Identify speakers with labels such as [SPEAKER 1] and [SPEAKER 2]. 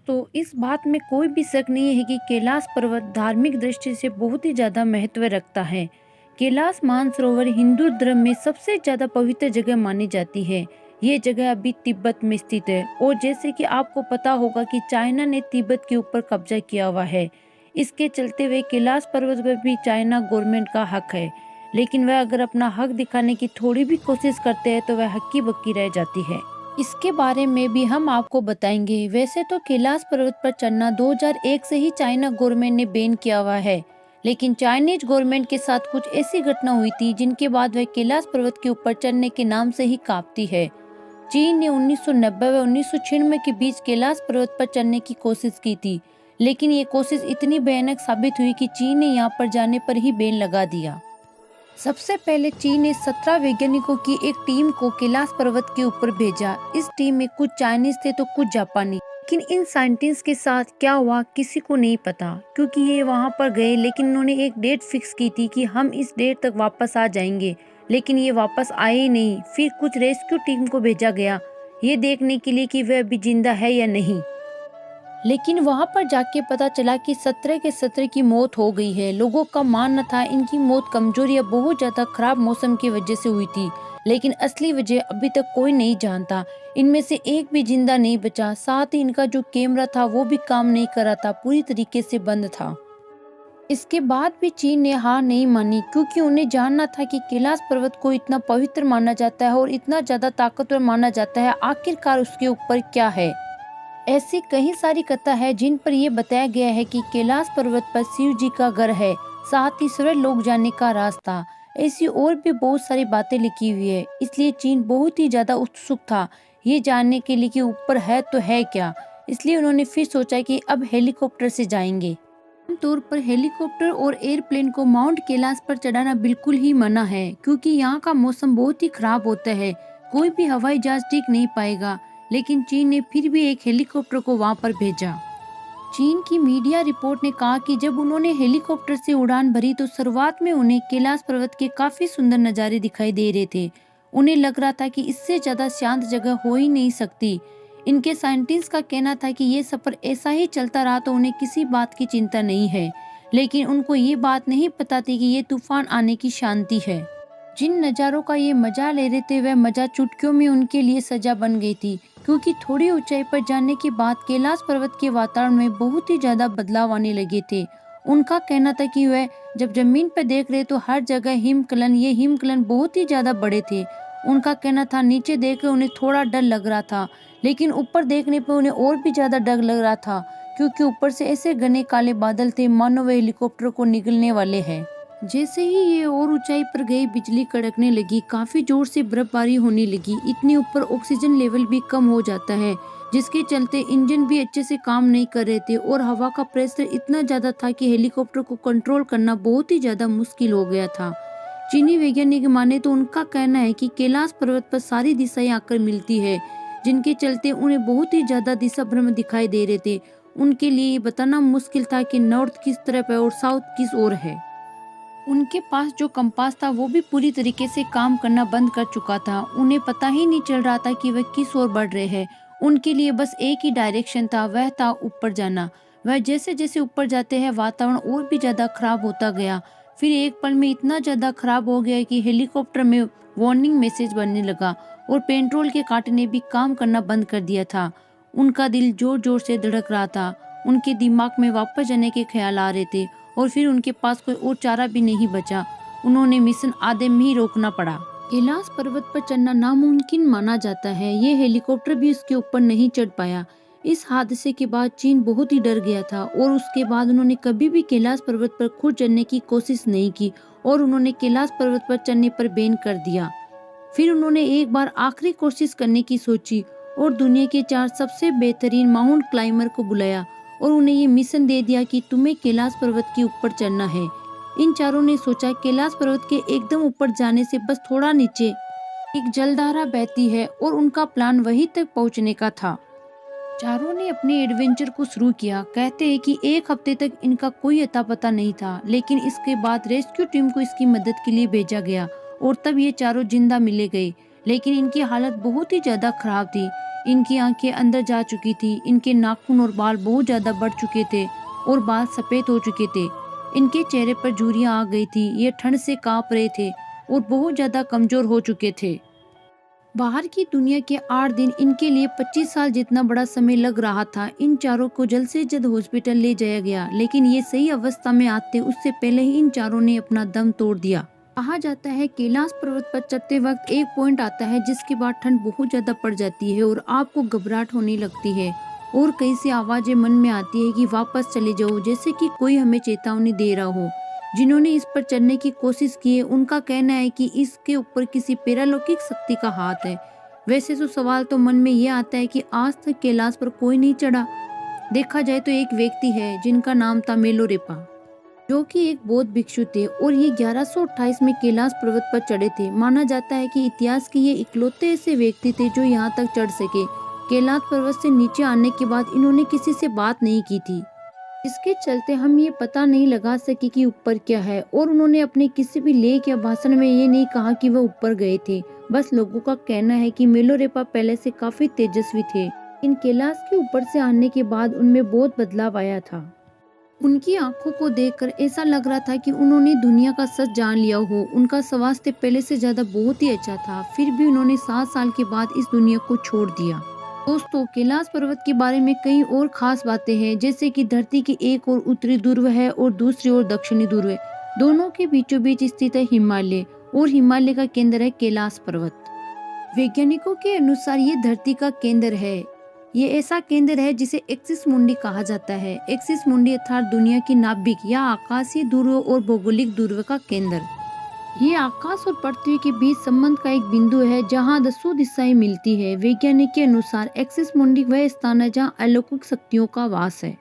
[SPEAKER 1] दोस्तों, इस बात में कोई भी शक नहीं है कि कैलाश पर्वत धार्मिक दृष्टि से बहुत ही ज्यादा महत्व रखता है। कैलाश मानसरोवर हिंदू धर्म में सबसे ज्यादा पवित्र जगह मानी जाती है। ये जगह अभी तिब्बत में स्थित है और जैसे कि आपको पता होगा कि चाइना ने तिब्बत के ऊपर कब्जा किया हुआ है। इसके चलते हुए कैलाश पर्वत पर भी चाइना गवर्नमेंट का हक है, लेकिन वह अगर अपना हक दिखाने की थोड़ी भी कोशिश करते हैं तो वह हक्की बक्की रह जाती है। इसके बारे में भी हम आपको बताएंगे। वैसे तो कैलाश पर्वत पर चढ़ना 2001 से ही चाइना गवर्नमेंट ने बैन किया हुआ है, लेकिन चाइनीज गवर्नमेंट के साथ कुछ ऐसी घटना हुई थी जिनके बाद वह कैलाश पर्वत के ऊपर चढ़ने के नाम से ही कांपती है। चीन ने 1990 व 1996 के बीच कैलाश पर्वत पर चढ़ने की कोशिश की थी, लेकिन ये कोशिश इतनी भयानक साबित हुई कि चीन ने यहाँ पर जाने पर ही बैन लगा दिया। सबसे पहले चीन ने 17 वैज्ञानिकों की एक टीम को कैलाश पर्वत के ऊपर भेजा। इस टीम में कुछ चाइनीज थे तो कुछ जापानी, लेकिन इन साइंटिस्ट के साथ क्या हुआ किसी को नहीं पता, क्योंकि ये वहां पर गए लेकिन उन्होंने एक डेट फिक्स की थी कि हम इस डेट तक वापस आ जाएंगे, लेकिन ये वापस आए ही नहीं। फिर कुछ रेस्क्यू टीम को भेजा गया ये देखने के लिए कि वह अभी जिंदा है या नहीं, लेकिन वहां पर जाके पता चला कि 17 के 17 की मौत हो गई है। लोगों का मानना था इनकी मौत कमजोरी या बहुत ज्यादा खराब मौसम की वजह से हुई थी, लेकिन असली वजह अभी तक कोई नहीं जानता। इनमें से एक भी जिंदा नहीं बचा। साथ ही इनका जो कैमरा था वो भी काम नहीं कर रहा था, पूरी तरीके से बंद था। इसके बाद भी चीन ने हार नहीं मानी, क्योंकि उन्हें जानना था कि कैलाश पर्वत को इतना पवित्र माना जाता है और इतना ज्यादा ताकतवर माना जाता है, आखिरकार उसके ऊपर क्या है। ऐसी कई सारी कथा है जिन पर यह बताया गया है कि कैलाश पर्वत पर शिव जी का घर है, साथ ही स्वर्ग लोक जाने का रास्ता। ऐसी और भी बहुत सारी बातें लिखी हुई है, इसलिए चीन बहुत ही ज्यादा उत्सुक था ये जानने के लिए कि ऊपर है तो है क्या। इसलिए उन्होंने फिर सोचा कि अब हेलीकॉप्टर से जाएंगे। आमतौर पर हेलीकॉप्टर और एयरप्लेन को माउंट कैलाश पर चढ़ाना बिल्कुल ही मना है, क्योंकि यहाँ का मौसम बहुत ही खराब होता है, कोई भी हवाई जहाज टिक नहीं पाएगा। लेकिन चीन ने फिर भी एक हेलीकॉप्टर को वहां पर भेजा। चीन की मीडिया रिपोर्ट ने कहा कि जब उन्होंने हेलीकॉप्टर से उड़ान भरी तो शुरुआत में उन्हें कैलाश पर्वत के काफी सुंदर नज़ारे दिखाई दे रहे थे। उन्हें लग रहा था कि इससे ज्यादा शांत जगह हो ही नहीं सकती। इनके साइंटिस्ट का कहना था कि ये सफर ऐसा ही चलता रहा तो उन्हें किसी बात की चिंता नहीं है, लेकिन उनको ये बात नहीं पता थी कि ये तूफान आने की शांति है। जिन नज़ारों का ये मजा ले रहे थे वह मजा चुटकियों में उनके लिए सजा बन गई थी, क्योंकि थोड़ी ऊंचाई पर जाने के बाद कैलाश पर्वत के वातावरण में बहुत ही ज्यादा बदलाव आने लगे थे। उनका कहना था कि वह जब जमीन पर देख रहे तो हर जगह ये हिमकलन बहुत ही ज्यादा बड़े थे। उनका कहना था नीचे देख कर उन्हें थोड़ा डर लग रहा था, लेकिन ऊपर देखने पर उन्हें और भी ज्यादा डर लग रहा था, क्योंकि ऊपर से ऐसे घने काले बादल थे मानो वे हेलीकॉप्टर को निगलने वाले हैं। जैसे ही ये और ऊंचाई पर गई बिजली कड़कने लगी, काफी जोर से बर्फबारी होने लगी। इतने ऊपर ऑक्सीजन लेवल भी कम हो जाता है, जिसके चलते इंजन भी अच्छे से काम नहीं कर रहे थे और हवा का प्रेशर इतना ज्यादा था कि हेलीकॉप्टर को कंट्रोल करना बहुत ही ज्यादा मुश्किल हो गया था। चीनी वैज्ञानिक माने तो उनका कहना है कि कैलाश पर्वत पर सारी दिशाएं आकर मिलती है, जिनके चलते उन्हें बहुत ही ज्यादा दिशा भ्रम दिखाई दे रहे थे। उनके लिए ये बताना मुश्किल था कि नॉर्थ किस तरफ है और साउथ किस ओर है। उनके पास जो कंपास था वो भी पूरी तरीके से काम करना बंद कर चुका था। उन्हें पता ही नहीं चल रहा था कि वह किस ओर बढ़ रहे हैं। उनके लिए बस एक ही डायरेक्शन था, वह था ऊपर जाना। वह जैसे जैसे ऊपर जाते हैं वातावरण और भी ज्यादा खराब होता गया। फिर एक पल में इतना ज्यादा खराब हो गया कि हेलीकॉप्टर में वार्निंग मैसेज बनने लगा और पेट्रोल के कांटे ने भी काम करना बंद कर दिया था। उनका दिल जोर जोर से धड़क रहा था। उनके दिमाग में वापस जाने के ख्याल आ रहे थे और फिर उनके पास कोई और चारा भी नहीं बचा। उन्होंने मिशन आधे में ही रोकना पड़ा। कैलाश पर्वत पर चढ़ना नामुमकिन माना जाता है। ये हेलीकॉप्टर भी उसके ऊपर नहीं चढ़ पाया। इस हादसे के बाद चीन बहुत ही डर गया था और उसके बाद उन्होंने कभी भी कैलाश पर्वत पर खुद चढ़ने की कोशिश नहीं की और उन्होंने कैलाश पर्वत पर चढ़ने पर बैन कर दिया। फिर उन्होंने एक बार आखिरी कोशिश करने की सोची और दुनिया के 4 सबसे बेहतरीन माउंट क्लाइंबर को बुलाया और उन्हें ये मिशन दे दिया कि तुम्हें कैलाश पर्वत के ऊपर चढ़ना है। इन चारों ने सोचा कैलाश पर्वत के एकदम ऊपर जाने से बस थोड़ा नीचे एक जलधारा बहती है और उनका प्लान वहीं तक पहुंचने का था। चारों ने अपने एडवेंचर को शुरू किया। कहते हैं कि एक हफ्ते तक इनका कोई अता पता नहीं था, लेकिन इसके बाद रेस्क्यू टीम को इसकी मदद के लिए भेजा गया और तब ये चारों जिंदा मिले गए। लेकिन इनकी हालत बहुत ही ज़्यादा खराब थी। इनकी आंखें अंदर जा चुकी थी, इनके नाखून और बाल बहुत ज़्यादा बढ़ चुके थे और बाल सफ़ेद हो चुके थे। इनके चेहरे पर झुर्रियाँ आ गई थी, ये ठंड से काँप रहे थे और बहुत ज़्यादा कमज़ोर हो चुके थे। बाहर की दुनिया के 8 दिन इनके लिए 25 साल जितना बड़ा समय लग रहा था। इन चारों को जल्द से जल्द हॉस्पिटल ले जाया गया, लेकिन ये सही अवस्था में आते उससे पहले ही इन चारों ने अपना दम तोड़ दिया। कहा जाता है कैलाश पर्वत पर चढ़ते वक्त एक पॉइंट आता है जिसके बाद ठंड बहुत ज्यादा पड़ जाती है और आपको घबराहट होने लगती है और कई सी आवाजें मन में आती है कि वापस चले जाओ, जैसे कि कोई हमें चेतावनी दे रहा हो। जिन्होंने इस पर चढ़ने की कोशिश की है उनका कहना है कि इसके ऊपर किसी पैरालौकिक शक्ति का हाथ है। वैसे तो सवाल तो मन में ये आता है कि आज तक कैलाश पर कोई नहीं चढ़ा। देखा जाए तो एक व्यक्ति है जिनका नाम था मेलोरेपा, जो कि एक बौद्ध भिक्षु थे और ये 1128 में कैलाश पर्वत पर चढ़े थे। माना जाता है कि इतिहास के ये इकलौते ऐसे व्यक्ति थे जो यहाँ तक चढ़ सके। कैलाश पर्वत से नीचे आने के बाद इन्होंने किसी से बात नहीं की थी, इसके चलते हम ये पता नहीं लगा सके कि ऊपर क्या है, और उन्होंने अपने किसी भी लेख या भाषण में ये नहीं कहा कि वह ऊपर गए थे। बस लोगों का कहना है कि मेलोरेपा पहले से काफी तेजस्वी थे। इन कैलाश के ऊपर से आने के बाद उनमें बहुत बदलाव आया था। उनकी आंखों को देखकर ऐसा लग रहा था कि उन्होंने दुनिया का सच जान लिया हो। उनका स्वास्थ्य पहले से ज्यादा बहुत ही अच्छा था, फिर भी उन्होंने 7 साल के बाद इस दुनिया को छोड़ दिया। दोस्तों, कैलाश पर्वत के बारे में कई और खास बातें हैं, जैसे कि धरती की एक ओर उत्तरी ध्रुव है और दूसरी ओर दक्षिणी ध्रुव है। दोनों के बीचों बीच स्थित है हिमालय, और हिमालय का केंद्र है कैलाश पर्वत। वैज्ञानिकों के अनुसार ये धरती का केंद्र है। ये ऐसा केंद्र है जिसे एक्सिस मुंडी कहा जाता है। एक्सिस मुंडी अर्थात दुनिया की नाभिक या आकाशीय ध्रुव और भौगोलिक ध्रुव का केंद्र। ये आकाश और पृथ्वी के बीच संबंध का एक बिंदु है जहां 10 दिशाएं मिलती है। वैज्ञानिक के अनुसार एक्सिस मुंडी वह स्थान है जहां अलौकिक शक्तियों का वास है।